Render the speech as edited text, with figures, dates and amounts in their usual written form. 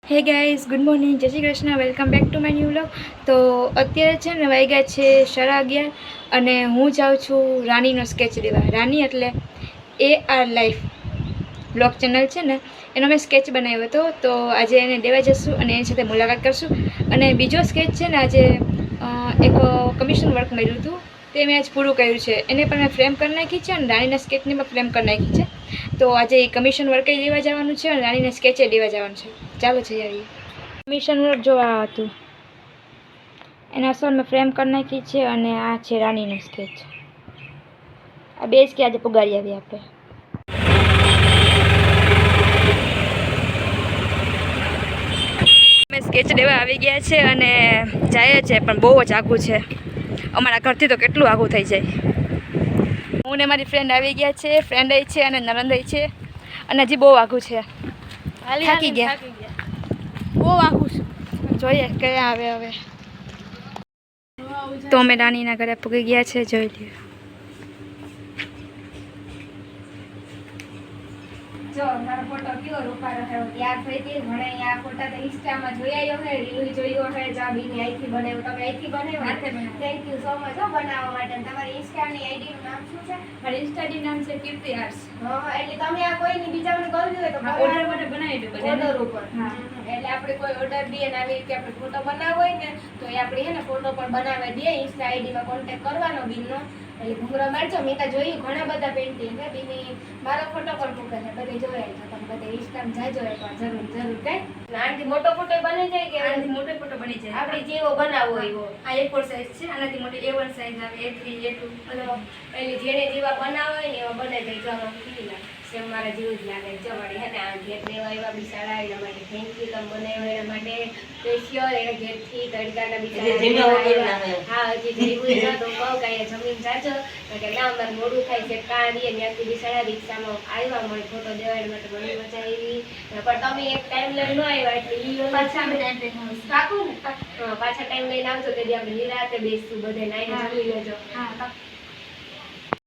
Hey guys, good morning, જય Shri Krishna, welcome back to my new vlog. તો અત્યારે છે ને વાગ્યા છે 11:30 અને હું જાઉં છું રાનીનો સ્કેચ દેવા. રાની એટલે AR લાઈફ બ્લોગ ચેનલ છે ને, એનો મેં સ્કેચ બનાવ્યો હતો. તો આજે એને દેવા જશું અને એની સાથે મુલાકાત કરશું. અને બીજો સ્કેચ છે ને, આજે એક કમિશન વર્ક મળ્યું હતું, તે મેં આજ પૂરું કર્યું છે. એને પણ મેં ફ્રેમ કરી નાખી છે અને રાનીના સ્કેચને પણ ફ્રેમ કરી નાખી છે. તો આજે એ કમિશન વર્ક લેવા જવાનું છે અને રાનીને સ્કેચે લેવા જવાનું છે. ચાલો જઈ આવીએ. કમિશન વર્ક જોવા હતું એના અસલ મેં ફ્રેમ કરી નાખી છે અને આ છે રાનીનો સ્કેચ. આ બે જ કે આજે પુગાડી આવીએ આપણે. અમે સ્કેચ લેવા આવી ગયા છે અને જાય છે, પણ બહુ જ આઘું છે. અમારા ઘરથી તો કેટલું આઘું થઈ જાય. હું ને મારી ફ્રેન્ડ આવી ગયા છે. ફ્રેન્ડ એ છે અને નરંદ છે અને હજી બહુ આઘું છે. થાકી ગયા, બહુ આઘું છે. જોઈએ કયા આવે હવે. તો અમે રાનીના ઘરે પૂગી ગયા છે, જોઈ લ્યો. જો મારો ફોટો કયો રૂપારો છે, ત્યાર થઈ હતી ઘણે આ ફોટા તો ઇન્સ્ટામાં જોયાયો હે, રીલ જોયો હે, જાબીની આઈથી બનાવ્યો. તમે આઈથી બનાવ્યો? હાથે બનાવ્યો. થેન્ક યુ સો મચ હો બનાવવા માટે. તમારી ઇન્સ્ટાની આઈડી નું નામ શું છે? મારી ઇન્સ્ટાની નામ છે કીર્તિ આર્ટ્સ. હા, એટલે તમે આ કોઈની બીજાને કરવું હોય તો ઓર્ડર માટે બનાવી દો બધા ઓર્ડર ઉપર. હા, એટલે આપણે કોઈ ઓર્ડર દઈએ ને આવી રીતે આપણે ફોટો બનાવવો હોય ને તો એ આપણે હે ને ફોટો પણ બનાવી દઈએ. ઇન્સ્ટા આઈડી માં કોન્ટેક્ટ કરવાનો બીનો. એટલે ઘૂમરો મારજો. મેં તો જોયું ઘણા બધા પેઇન્ટિંગ હે બીની. મારો ફોટો પણ મૂકે છે, બધે જોયા છે. તમે બધે ઇન્સ્ટામાં જાજો એકવાર જરૂર કઈ. આનાથી મોટો ફોટો બની જાય કે આનાથી મોટો ફોટો બની જાય? આપણે જેવો બનાવવો હોય એવો. આ A4 સાઈઝ છે, આનાથી મોટો A1 સાઈઝ આવે, A3, A2. એટલે જેને જેવા બનાવવા હોય ને એવા બનાવી દઈ. જો કેવી લાગે સેમ મારા જેવું જ લાગે. જવાડી હે ને આ ઘેર દેવા એવા બિચારા એના માટે થેન્ક યુ. તમે બનાવ્યો એના માટે સ્પેશિયલ. એને ઘેરથી તડકાના બિચારા હા હજી જેવું ન તો કહું કે જમીન જાજો કે ના અમારે મોડું થાય છે કાં રહીએ ત્યાંથી બિચારા રિક્ષામાં આવ્યા મને ફોટો દેવા એના માટે ઘણી મજા આવી. પણ તમે એક ટાઈમ લઈને ન આવ્યા એટલે પાછા પાછા ટાઈમ લઈને આવજો તેથી આપણે નિરાતે બેસશું બધે નાઈને જમી લેજો.